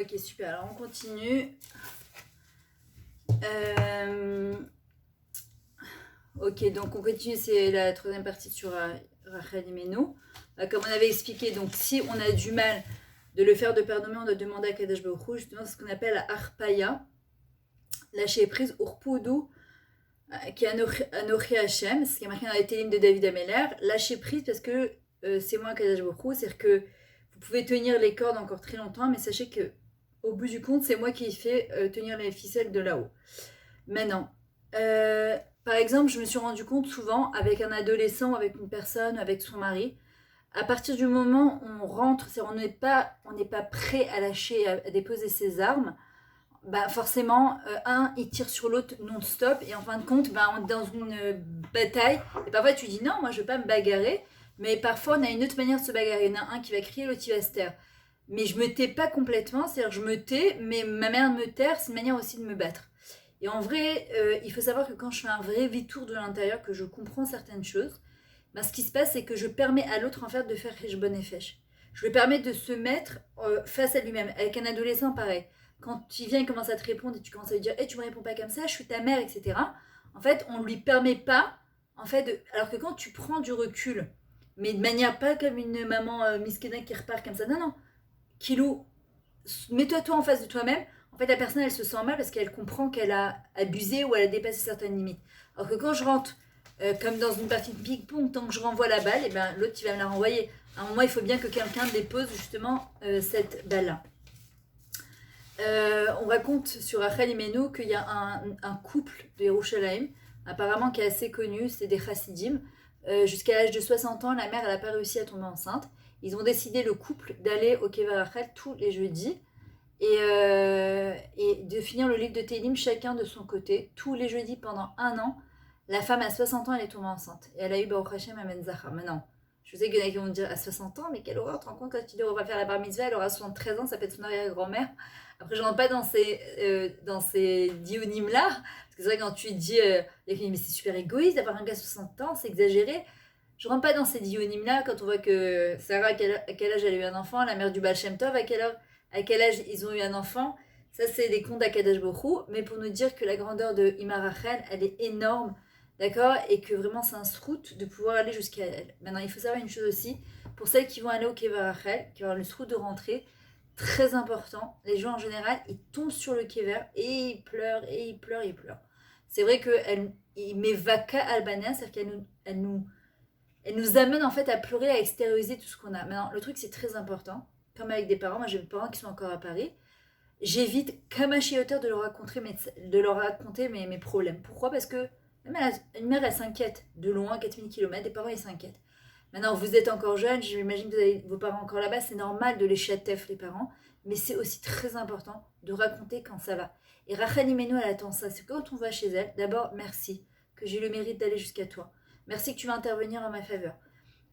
Ok, super. Alors on continue. Ok, donc on continue. C'est la troisième partie sur Rachel Imenu. Comme on avait expliqué, donc si on a du mal de le faire de Père Nommé, on doit demander à Kadosh Baruch Hu, justement, ce qu'on appelle Arpaya, lâcher prise, Urpudu, qui est Anochi Hashem, ce qui est marqué dans les télim de David Ameller. Lâcher prise parce que c'est moi Kadosh Baruch Hu, c'est-à-dire que vous pouvez tenir les cordes encore très longtemps, mais sachez que au bout du compte, c'est moi qui fais tenir les ficelles de là-haut. Maintenant, par exemple, je me suis rendu compte souvent avec un adolescent, avec une personne, avec son mari, à partir du moment où on rentre, c'est on n'est pas prêt à lâcher, à déposer ses armes. Bah forcément, un, il tire sur l'autre non-stop, et en fin de compte, bah, on est dans une bataille. Et parfois, tu dis non, moi je veux pas me bagarrer, mais parfois, on a une autre manière de se bagarrer. Il y en a un qui va crier, l'autre qui va se taire. Mais je me tais pas complètement, c'est-à-dire je me tais, mais ma manière de me taire, c'est une manière aussi de me battre. Et en vrai, il faut savoir que quand je fais un vrai vitour de l'intérieur, que je comprends certaines choses, ben, ce qui se passe, c'est que je permets à l'autre en fait de faire Heshbon Nefesh. Je lui permets de se mettre face à lui-même. Avec un adolescent, pareil. Quand il vient, il commence à te répondre et tu commences à lui dire hey, tu me réponds pas comme ça, je suis ta mère, etc. En fait, on lui permet pas, en fait, alors que quand tu prends du recul, mais de manière pas comme une maman miskina qui repart comme ça, non, non. Kilou, mets-toi toi en face de toi-même. En fait, la personne, elle se sent mal parce qu'elle comprend qu'elle a abusé ou elle a dépassé certaines limites. Alors que quand je rentre comme dans une partie de ping-pong, tant que je renvoie la balle, et ben, l'autre, il va me la renvoyer. À un moment, il faut bien que quelqu'un dépose justement cette balle-là. On raconte sur Rachel Imenu qu'il y a un couple de Yerushalayim, apparemment qui est assez connu, c'est des Chassidim. Jusqu'à l'âge de 60 ans, la mère n'a pas réussi à tomber enceinte. Ils ont décidé, le couple, d'aller au Kever Rachel tous les jeudis et de finir le livre de Télim chacun de son côté, tous les jeudis pendant un an. La femme à 60 ans, elle est tombée enceinte. Et elle a eu Baruch Hashem Amen Zahar. Maintenant, je sais qu'il y en a qui vont me dire à 60 ans, mais quelle horreur, tu te rends compte, quand tu devras faire la bar mitzvah, elle aura 73 ans, ça peut être son arrière-grand-mère. Après, je rentre pas dans ces dionymes-là, parce que c'est vrai, quand tu dis, il y a qui disent, mais c'est super égoïste d'avoir un gars de 60 ans, c'est exagéré. Je rentre pas dans ces dionymes-là quand on voit que Sarah, à quel âge elle a eu un enfant, la mère du Baal Shem Tov, à quel âge ils ont eu un enfant. Ça, c'est des contes d'Akadash Borou, mais pour nous dire que la grandeur de Imar Rachel, elle est énorme, d'accord, et que vraiment c'est un srout de pouvoir aller jusqu'à elle. Maintenant, il faut savoir une chose aussi, pour celles qui vont aller au Kever Rachel, qui vont avoir le srout de rentrée, très important, les gens en général, ils tombent sur le Kever et ils pleurent, et ils pleurent, et ils pleurent. C'est vrai qu'elle met vaka albania, c'est-à-dire elle nous amène en fait à pleurer, à extérioriser tout ce qu'on a. Maintenant, le truc, c'est très important. Comme avec des parents, moi j'ai des parents qui sont encore à Paris, j'évite comme un chioteur de leur raconter mes problèmes. Pourquoi? Parce que même une mère, elle s'inquiète de loin, 4000 km, des parents, ils s'inquiètent. Maintenant, vous êtes encore jeune, j'imagine que vous avez vos parents encore là-bas, c'est normal de les chatef, les parents, mais c'est aussi très important de raconter quand ça va. Et Rachel Imenu, elle attend ça. C'est quand on va chez elle, d'abord, merci que j'ai eu le mérite d'aller jusqu'à toi. Merci que tu vas intervenir en ma faveur.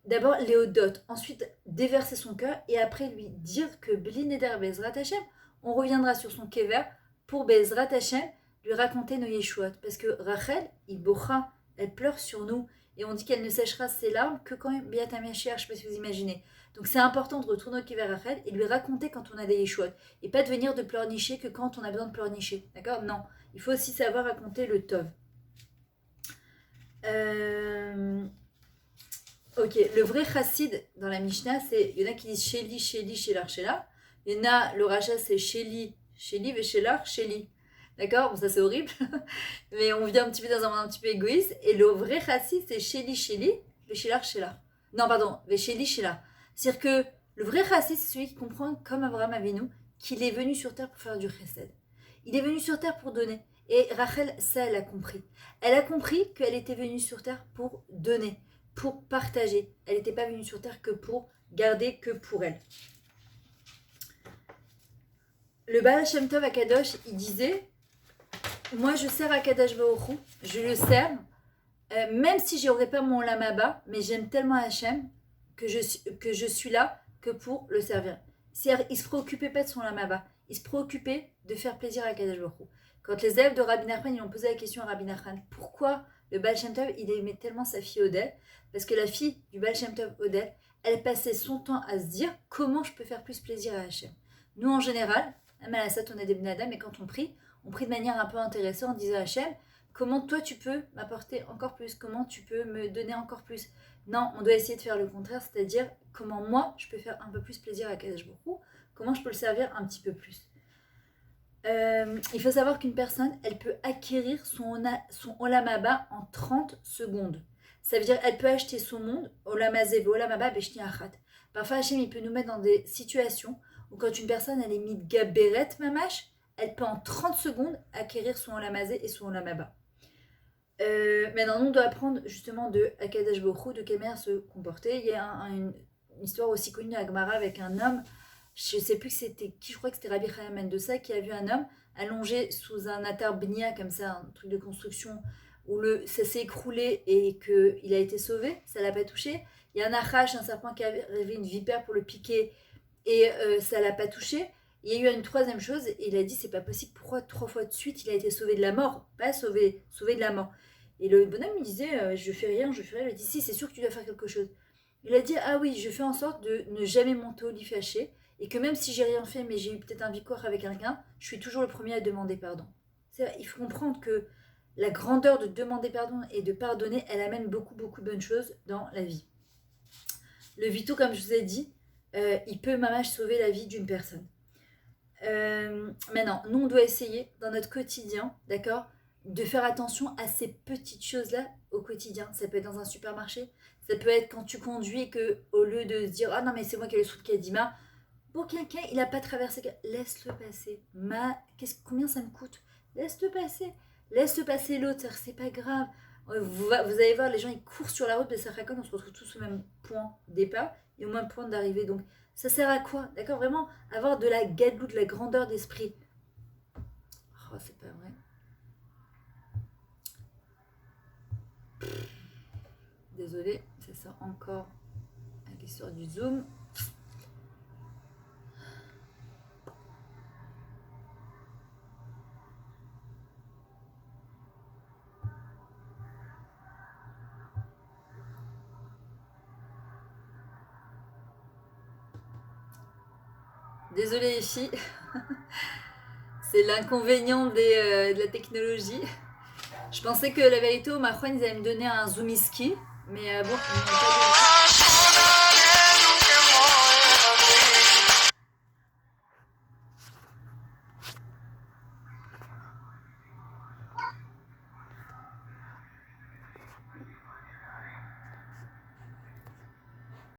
D'abord, Léodote, ensuite déverser son cœur et après lui dire que Blineder Bezrat Hashem, on reviendra sur son kever pour Bezrat Hashem lui raconter nos Yeshuot. Parce que Rachel, il bocha, elle pleure sur nous et on dit qu'elle ne séchera ses larmes que quand Biat HaMashiach, je ne sais pas si vous imaginez. Donc c'est important de retourner au kever Rachel et lui raconter quand on a des Yeshuot et pas de venir de pleurnicher que quand on a besoin de pleurnicher. D'accord? Non, il faut aussi savoir raconter le Tov. Ok, le vrai chassid dans la Mishnah, c'est. Il y en a qui disent Sheli, Sheli, Shelar, Shelar. Il y en a, le rachat, c'est Sheli, Sheli, Veshelar, Sheli. D'accord? Bon, ça c'est horrible. Mais on vient un petit peu dans un monde un petit peu égoïste. Et le vrai chassid, c'est Sheli, Sheli, Veshelar, Shelar. Non, pardon, Vesheli, Shelar. C'est-à-dire que le vrai chassid, c'est celui qui comprend, comme Abraham Avinu, qu'il est venu sur terre pour faire du chesed. Il est venu sur terre pour donner. Et Rachel, ça, elle a compris. Elle a compris qu'elle était venue sur terre pour donner, pour partager. Elle n'était pas venue sur terre que pour garder que pour elle. Le Baal Shem Tov Akadosh, il disait, moi je sers Akadosh Baruch Hu, je le sers, même si j'aurais pas mon lamaba, mais j'aime tellement Hachem que je suis là que pour le servir. C'est-à-dire, il se préoccupait pas de son lamaba, il se préoccupait de faire plaisir à Akadosh Baruch Hu. Quand les élèves de Rabbi Nachman, ils ont posé la question à Rabbi Nachman, pourquoi le Baal Shem Tov, il aimait tellement sa fille Odel? Parce que la fille du Baal Shem Tov, Odel, elle passait son temps à se dire comment je peux faire plus plaisir à Hachem. Nous, en général, Amalasat, on est des Bnadam, et quand on prie de manière un peu intéressée en disant à Hachem, comment toi tu peux m'apporter encore plus, comment tu peux me donner encore plus. Non, on doit essayer de faire le contraire, c'est-à-dire comment moi je peux faire un peu plus plaisir à Kadosh Baruch Hu, comment je peux le servir un petit peu plus. Il faut savoir qu'une personne, elle peut acquérir son Olam Haba en 30 secondes. Ça veut dire elle peut acheter son monde, Olam Hazeh, Olam Haba, Beshni Achat. Parfois, Hachem, il peut nous mettre dans des situations où quand une personne, elle est mise gaberet mamash, elle peut en 30 secondes acquérir son Olam Hazeh et son Olam Haba. Maintenant, nous, on doit apprendre justement de Akadosh Baruch Hu, de quelle manière se comporter. Il y a une histoire aussi connue à Gemara avec un homme, je ne sais plus que c'était qui, je crois que c'était Rabbi Chaim Mendoza, qui a vu un homme allongé sous un atar bnia, comme ça, un truc de construction, où ça s'est écroulé et qu'il a été sauvé, ça ne l'a pas touché. Il y a un achash, un serpent qui a rêvé une vipère pour le piquer, et ça ne l'a pas touché. Il y a eu une troisième chose, et il a dit, c'est pas possible, pourquoi 3 fois de suite il a été sauvé de la mort, pas sauvé de la mort. Et le bonhomme il disait, je fais rien. Il a dit, si, c'est sûr que tu dois faire quelque chose. Il a dit, ah oui, je fais en sorte de ne jamais monter au lit fâché, et que même si j'ai rien fait, mais j'ai eu peut-être un victoire avec quelqu'un, je suis toujours le premier à demander pardon. Il faut comprendre que la grandeur de demander pardon et de pardonner, elle amène beaucoup, beaucoup de bonnes choses dans la vie. Le Vito, comme je vous ai dit, il peut mamache sauver la vie d'une personne. Maintenant, nous, on doit essayer dans notre quotidien, d'accord, de faire attention à ces petites choses-là au quotidien. Ça peut être dans un supermarché, ça peut être quand tu conduis et que, au lieu de se dire « Ah non, mais c'est moi qui ai le sou de Kadima », pour quelqu'un, il n'a pas traversé, laisse-le passer. Combien ça me coûte? Laisse-le passer. Laisse passer l'autre, c'est pas grave. Vous allez voir, les gens, ils courent sur la route de Sarrakon, on se retrouve tous au même point de départ et au même point d'arrivée. Donc, ça sert à quoi? D'accord? Vraiment, avoir de la gadoue, de la grandeur d'esprit. Oh, c'est pas vrai. Désolée, c'est ça encore avec l'histoire du Zoom. Désolée les filles, c'est l'inconvénient de la technologie. Je pensais que la vérité au Macron ils allaient me donner un zoomiski, mais bon, ils n'ont pas donné.